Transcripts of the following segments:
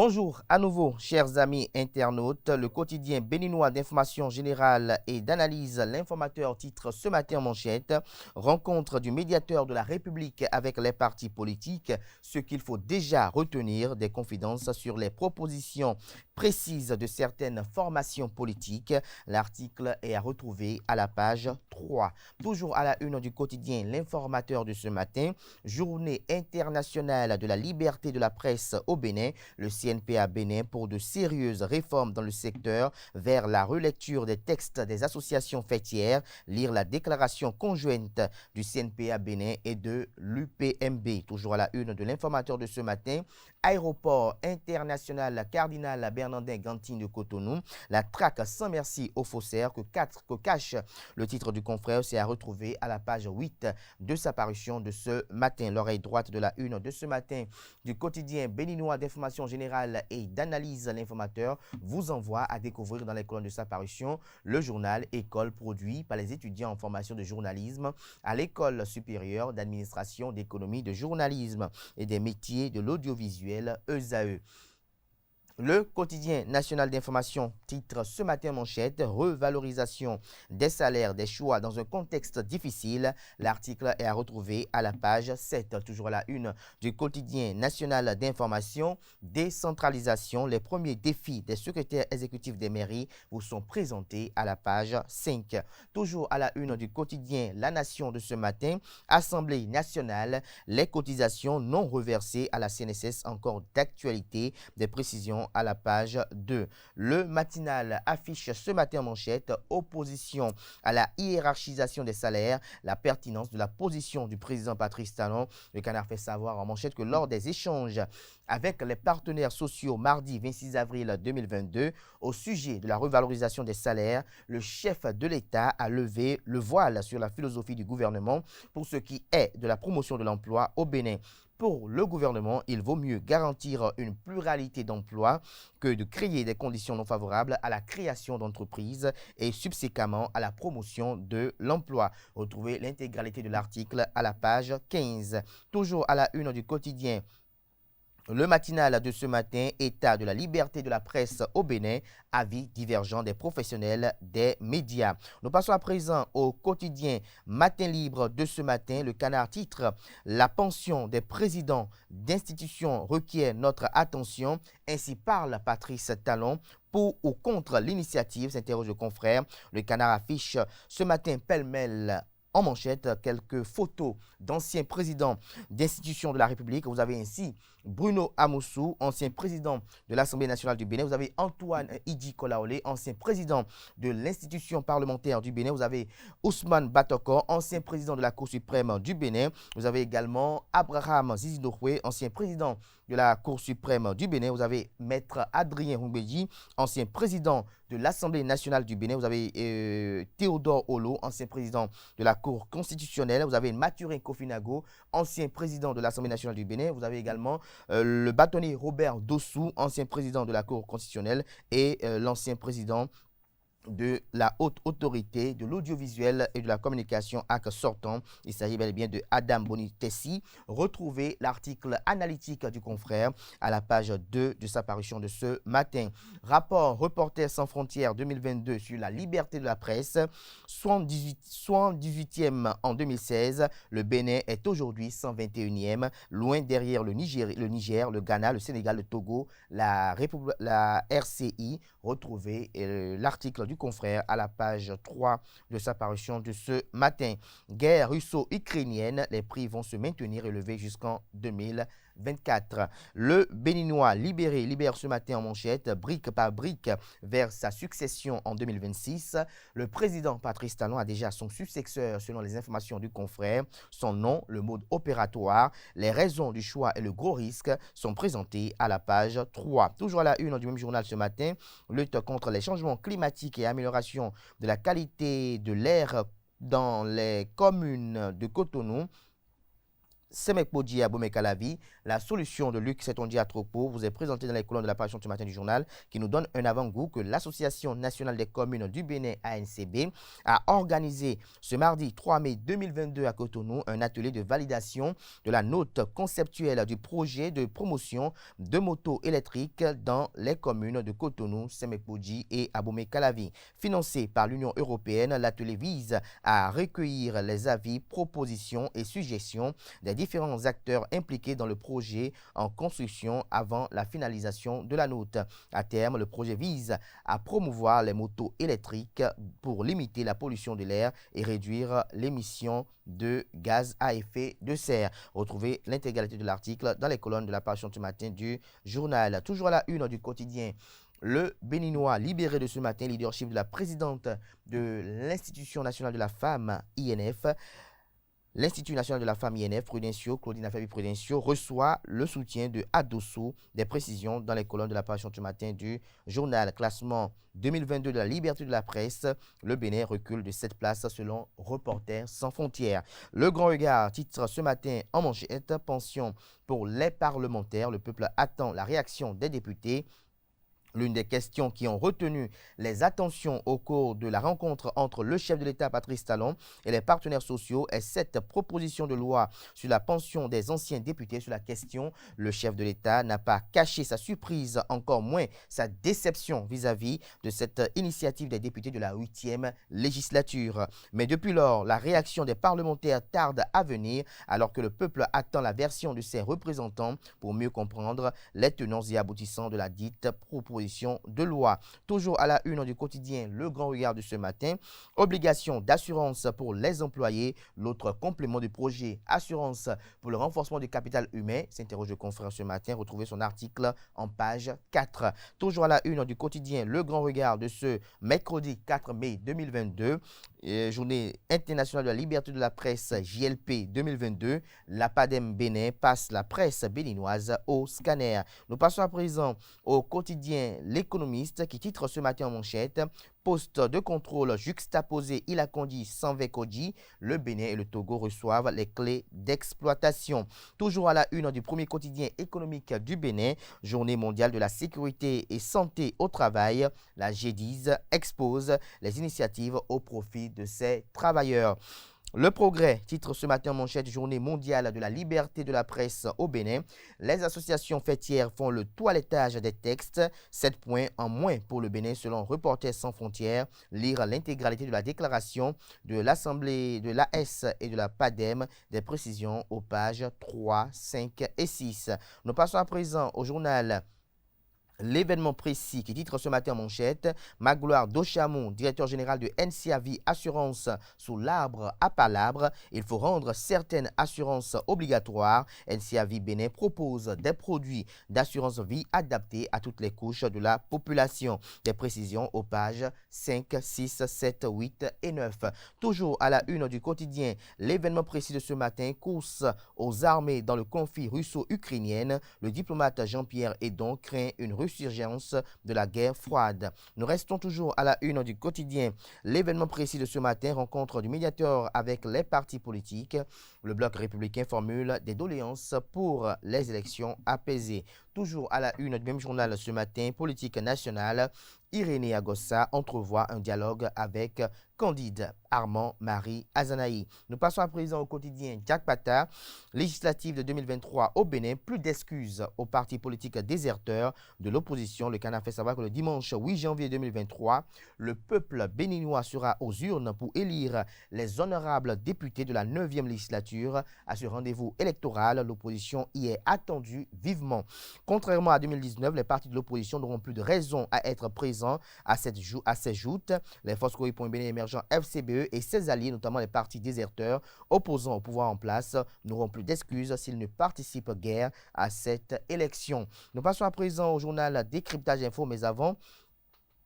Bonjour à nouveau, chers amis internautes. Le quotidien béninois d'information générale et d'analyse, l'informateur titre ce matin en manchette: rencontre du médiateur de la République avec les partis politiques, ce qu'il faut déjà retenir des confidences sur les propositions précises de certaines formations politiques. L'article est à retrouver à la page 3. Toujours à la une du quotidien l'informateur de ce matin: journée internationale de la liberté de la presse au Bénin. Le CNPA Bénin pour de sérieuses réformes dans le secteur vers la relecture des textes des associations fêtières, lire la déclaration conjointe du CNPA Bénin et de l'UPMB. Toujours à la une de l'informateur de ce matin: aéroport international Cardinal Bernardin Gantine de Cotonou, la traque sans merci aux faussaires que cache le titre du confrère. C'est à retrouver à la page 8 de sa parution de ce matin. L'oreille droite de la une de ce matin du quotidien béninois d'information générale et d'analyse, l'informateur vous envoie à découvrir dans les colonnes de sa parution le journal École produit par les étudiants en formation de journalisme à l'École supérieure d'administration, d'économie, de journalisme et des métiers de l'audiovisuel ESAE. Le quotidien national d'information titre ce matin manchette: revalorisation des salaires des choix dans un contexte difficile. L'article est à retrouver à la page 7. Toujours à la une du quotidien national d'information: décentralisation, les premiers défis des secrétaires exécutifs des mairies vous sont présentés à la page 5. Toujours à la une du quotidien La Nation de ce matin: Assemblée nationale, les cotisations non reversées à la CNSS encore d'actualité, des précisions à la page 2. Le matinal affiche ce matin en manchette: opposition à la hiérarchisation des salaires, la pertinence de la position du président Patrice Talon. Le Canard fait savoir en manchette que lors des échanges avec les partenaires sociaux mardi 26 avril 2022 au sujet de la revalorisation des salaires, le chef de l'État a levé le voile sur la philosophie du gouvernement pour ce qui est de la promotion de l'emploi au Bénin. Pour le gouvernement, il vaut mieux garantir une pluralité d'emplois que de créer des conditions non favorables à la création d'entreprises et subséquemment à la promotion de l'emploi. Retrouvez l'intégralité de l'article à la page 15. Toujours à la une du quotidien Le matinal de ce matin: état de la liberté de la presse au Bénin, avis divergents des professionnels des médias. Nous passons à présent au quotidien Matin Libre de ce matin. Le Canard titre: la pension des présidents d'institutions requiert notre attention. Ainsi parle Patrice Talon. Pour ou contre l'initiative, s'interroge le confrère. Le Canard affiche ce matin pêle-mêle en manchette quelques photos d'anciens présidents d'institutions de la République. Vous avez ainsi Bruno Amoussou, ancien président de l'Assemblée nationale du Bénin. Vous avez Antoine Idi Kolaolé, ancien président de l'institution parlementaire du Bénin. Vous avez Ousmane Batoko, ancien président de la Cour suprême du Bénin. Vous avez également Abraham Zizinokwe, ancien président de la Cour suprême du Bénin. Vous avez Maître Adrien Rumbeji, ancien président de l'Assemblée nationale du Bénin. Vous avez Théodore Olo, ancien président de la Cour constitutionnelle. Vous avez Mathurin Kofinago, ancien président de l'Assemblée nationale du Bénin. Vous avez également le bâtonnier Robert Dossou, ancien président de la Cour constitutionnelle, et l'ancien président de la haute autorité de l'audiovisuel et de la communication AC sortant. Il s'agit bel et bien de Adam Bonitessi. Retrouvez l'article analytique du confrère à la page 2 de sa parution de ce matin. Rapport Reporters sans frontières 2022 sur la liberté de la presse. 118e en 2016, le Bénin est aujourd'hui 121e, loin derrière le Niger, le Ghana, le Sénégal, le Togo, la RCI. Retrouvez l'article du confrère à la page 3 de sa parution de ce matin. Guerre russo-ukrainienne, les prix vont se maintenir élevés jusqu'en 2024. Le Béninois libère ce matin en manchette: brique par brique vers sa succession en 2026. Le président Patrice Talon a déjà son successeur selon les informations du confrère. Son nom, le mode opératoire, les raisons du choix et le gros risque sont présentés à la page 3. Toujours à la une du même journal ce matin: lutte contre les changements climatiques et amélioration de la qualité de l'air dans les communes de Cotonou. Semekpodji à Bomekalavi. La solution de Luc Setonji à Tropo vous est présentée dans les colonnes de l'apparition ce matin du journal qui nous donne un avant-goût que l'Association nationale des communes du Bénin, ANCB, a organisé ce mardi 3 mai 2022 à Cotonou un atelier de validation de la note conceptuelle du projet de promotion de motos électriques dans les communes de Cotonou, Semekpodji et Abomey-Calavi. Financé par l'Union européenne, l'atelier vise à recueillir les avis, propositions et suggestions des différents acteurs impliqués dans le projet en construction avant la finalisation de la note. À terme, le projet vise à promouvoir les motos électriques pour limiter la pollution de l'air et réduire l'émission de gaz à effet de serre. Retrouvez l'intégralité de l'article dans les colonnes de l'apparition ce matin du journal. Toujours à la une du quotidien. Le Béninois libéré de ce matin, leadership de la présidente de l'Institution nationale de la femme, INF, l'Institut national de la femme INF, Prudencio, Claudine Afabi Prudencio, reçoit le soutien de Adosso. Des précisions dans les colonnes de l'apparition ce matin du journal. Classement 2022 de la liberté de la presse, le Bénin recule de 7 places selon Reporters sans frontières. Le Grand Regard titre ce matin en manchette, pension pour les parlementaires. Le peuple attend la réaction des députés. L'une des questions qui ont retenu les attentions au cours de la rencontre entre le chef de l'État, Patrice Talon, et les partenaires sociaux est cette proposition de loi sur la pension des anciens députés. Sur la question, le chef de l'État n'a pas caché sa surprise, encore moins sa déception vis-à-vis de cette initiative des députés de la 8e législature. Mais depuis lors, la réaction des parlementaires tarde à venir, alors que le peuple attend la version de ses représentants pour mieux comprendre les tenants et aboutissants de la dite proposition de loi. Toujours à la une du quotidien Le Grand Regard de ce matin, obligation d'assurance pour les employés, l'autre complément du projet assurance pour le renforcement du capital humain, s'interroge le confrère ce matin, retrouvez son article en page 4. Toujours à la une du quotidien Le Grand Regard de ce mercredi 4 mai 2022, journée internationale de la liberté de la presse JLP 2022, la PADEM Bénin passe la presse béninoise au scanner. Nous passons à présent au quotidien L'Économiste qui titre ce matin en manchette poste de contrôle juxtaposé Ilakondi sans Vekodji, le Bénin et le Togo reçoivent les clés d'exploitation. Toujours à la une du premier quotidien économique du Bénin, journée mondiale de la sécurité et santé au travail, la G10 expose les initiatives au profit de ses travailleurs. Le Progrès titre ce matin en manchette journée mondiale de la liberté de la presse au Bénin. Les associations fêtières font le toilettage des textes. 7 points en moins pour le Bénin selon Reporters sans frontières. Lire l'intégralité de la déclaration de l'Assemblée de l'AS et de la PADEM. Des précisions aux pages 3, 5 et 6. Nous passons à présent au journal L'événement précis qui titre ce matin en manchette, Magloire Dochamon, directeur général de NCAV Assurance sous l'arbre à palabre. Il faut rendre certaines assurances obligatoires. NCAV Bénin propose des produits d'assurance vie adaptés à toutes les couches de la population. Des précisions aux pages 5, 6, 7, 8 et 9. Toujours à la une du quotidien, l'événement précis de ce matin, course aux armées dans le conflit russo-ukrainien. Le diplomate Jean-Pierre Edon craint une resurgence de la guerre froide. Nous restons toujours à la une du quotidien. L'événement précis de ce matin, rencontre du médiateur avec les partis politiques. Le bloc républicain formule des doléances pour les élections apaisées. Toujours à la une du même journal ce matin, politique nationale, Irénée Agossa entrevoit un dialogue avec Candide Armand Marie Azanaï. Nous passons à présent au quotidien Jack Pata, législative de 2023 au Bénin, plus d'excuses aux partis politiques déserteurs de l'opposition. Le Canard fait savoir que le dimanche 8 janvier 2023, le peuple béninois sera aux urnes pour élire les honorables députés de la 9e législature. À ce rendez-vous électoral, l'opposition y est attendue vivement. Contrairement à 2019, les partis de l'opposition n'auront plus de raison à être présents à ces joutes. Les forces Corripon Bénin émergents FCBE et ses alliés, notamment les partis déserteurs opposants au pouvoir en place, n'auront plus d'excuses s'ils ne participent guère à cette élection. Nous passons à présent au journal Décryptage Info, mais avant,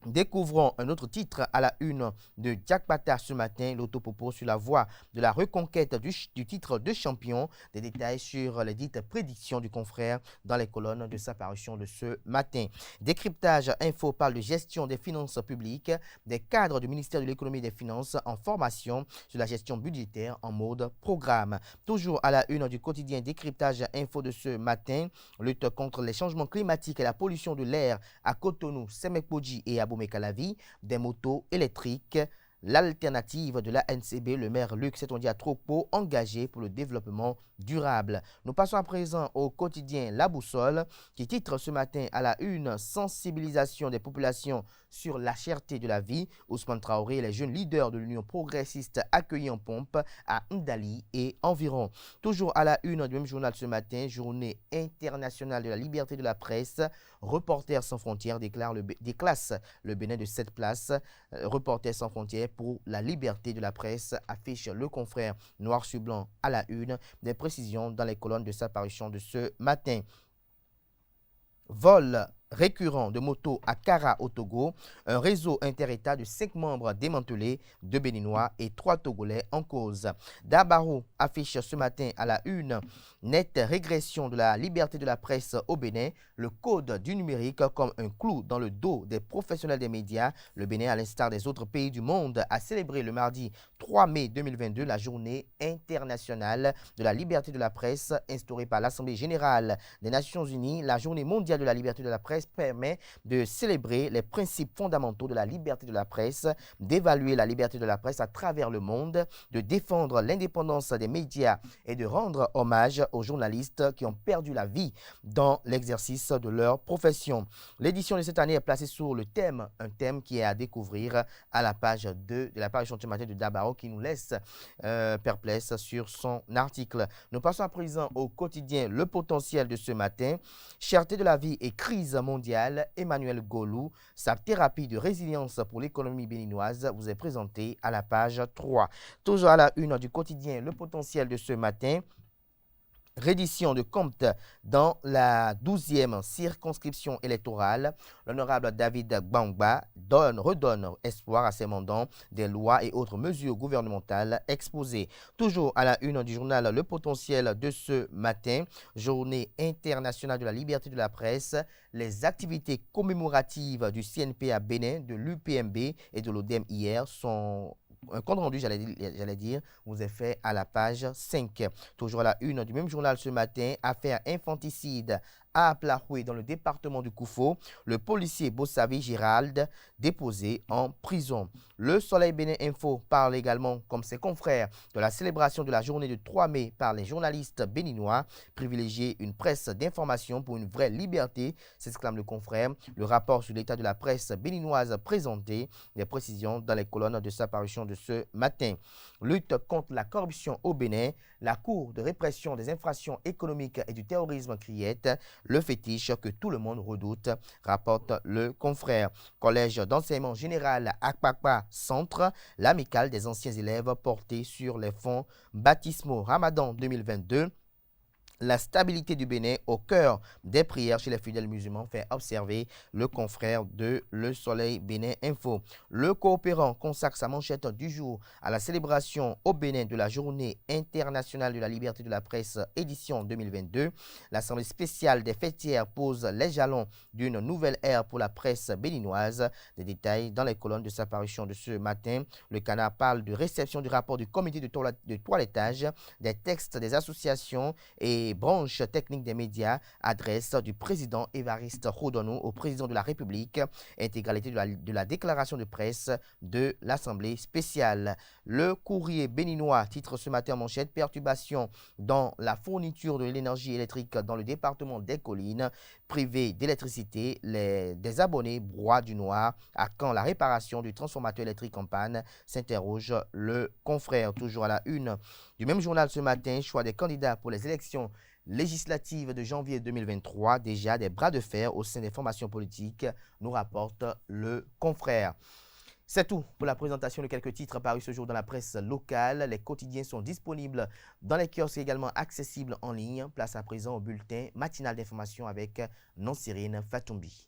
Découvrons un autre titre à la une de Jack Pata ce matin, l'autopopo sur la voie de la reconquête du titre de champion. Des détails sur les dites prédictions du confrère dans les colonnes de sa parution de ce matin. Décryptage info parle de gestion des finances publiques, des cadres du ministère de l'économie et des finances en formation sur la gestion budgétaire en mode programme. Toujours à la une du quotidien Décryptage info de ce matin, lutte contre les changements climatiques et la pollution de l'air à Cotonou, Semekpoji et à Mekalavi, des motos électriques, l'alternative de la NCB, le maire Luc Setondia Tropo, engagé pour le développement durable. Nous passons à présent au quotidien La Boussole, qui titre ce matin à la une sensibilisation des populations sur la cherté de la vie. Ousmane Traoré et les jeunes leaders de l'Union progressiste accueillis en pompe à Ndali et environ. Toujours à la une du même journal ce matin, journée internationale de la liberté de la presse. Reporters sans frontières déclasse le Bénin de 7 places. Reporters sans frontières pour la liberté de la presse affiche le confrère noir sur blanc à la une. Des précisions dans les colonnes de sa parution de ce matin. Vol récurrent de motos à Kara au Togo, un réseau inter-État de 5 membres démantelés, 2 Béninois et 3 Togolais en cause. Dabarou affiche ce matin à la une nette régression de la liberté de la presse au Bénin, le code du numérique comme un clou dans le dos des professionnels des médias. Le Bénin, à l'instar des autres pays du monde, a célébré le mardi 3 mai 2022 la journée internationale de la liberté de la presse instaurée par l'Assemblée générale des Nations unies. La journée mondiale de la liberté de la presse permet de célébrer les principes fondamentaux de la liberté de la presse, d'évaluer la liberté de la presse à travers le monde, de défendre l'indépendance des médias et de rendre hommage aux journalistes qui ont perdu la vie dans l'exercice de leur profession. L'édition de cette année est placée sur le thème, un thème qui est à découvrir à la page 2 de la parution ce matin de Dabaro qui nous laisse perplexes sur son article. Nous passons à présent au quotidien Le Potentiel de ce matin. Cherté de la vie et crise mondiale, Emmanuel Golou, sa thérapie de résilience pour l'économie béninoise vous est présentée à la page 3. Toujours à la une du quotidien Le Potentiel de ce matin. Reddition de comptes dans la 12e circonscription électorale. L'honorable David Gbangba redonne espoir à ses mandants des lois et autres mesures gouvernementales exposées. Toujours à la une du journal Le Potentiel de ce matin, journée internationale de la liberté de la presse, les activités commémoratives du CNP à Bénin, de l'UPMB et de l'ODEM hier sont un compte rendu, j'allais dire, vous est fait à la page 5. Toujours à la une du même journal ce matin, affaire infanticide à Aplahoué dans le département du Koufo, le policier Bossavi Gérald déposé en prison. Le Soleil Bénin Info parle également, comme ses confrères, de la célébration de la journée du 3 mai par les journalistes béninois. Privilégier une presse d'information pour une vraie liberté, s'exclame le confrère. Le rapport sur l'état de la presse béninoise présenté, des précisions dans les colonnes de sa parution de ce matin. Lutte contre la corruption au Bénin, la Cour de répression des infractions économiques et du terrorisme criette, le fétiche que tout le monde redoute, rapporte le confrère. Collège d'enseignement général Akpakpa Centre, l'amicale des anciens élèves portée sur les fonds baptismaux Ramadan 2022. La stabilité du Bénin au cœur des prières chez les fidèles musulmans, fait observer le confrère de Le Soleil Bénin Info. Le coopérant consacre sa manchette du jour à la célébration au Bénin de la journée internationale de la liberté de la presse édition 2022. L'Assemblée spéciale des fêtières pose les jalons d'une nouvelle ère pour la presse béninoise. Des détails dans les colonnes de sa parution de ce matin. Le Canard parle de réception du rapport du comité de toilettage, des textes des associations et branches techniques des médias, adresse du président Évariste Rodonou au président de la République, intégralité de la déclaration de presse de l'Assemblée spéciale. Le Courrier béninois titre ce matin en manchette perturbation dans la fourniture de l'énergie électrique dans le département des collines, privé d'électricité, des abonnés broient du noir. À quand la réparation du transformateur électrique en panne, s'interroge le confrère. Toujours à la une du même journal ce matin, choix des candidats pour les élections législatives de janvier 2023, déjà des bras de fer au sein des formations politiques, nous rapporte le confrère. C'est tout pour la présentation de quelques titres parus ce jour dans la presse locale. Les quotidiens sont disponibles dans les kiosques et également accessibles en ligne. Place à présent au bulletin matinal d'information avec Nancirine Fatoumbi.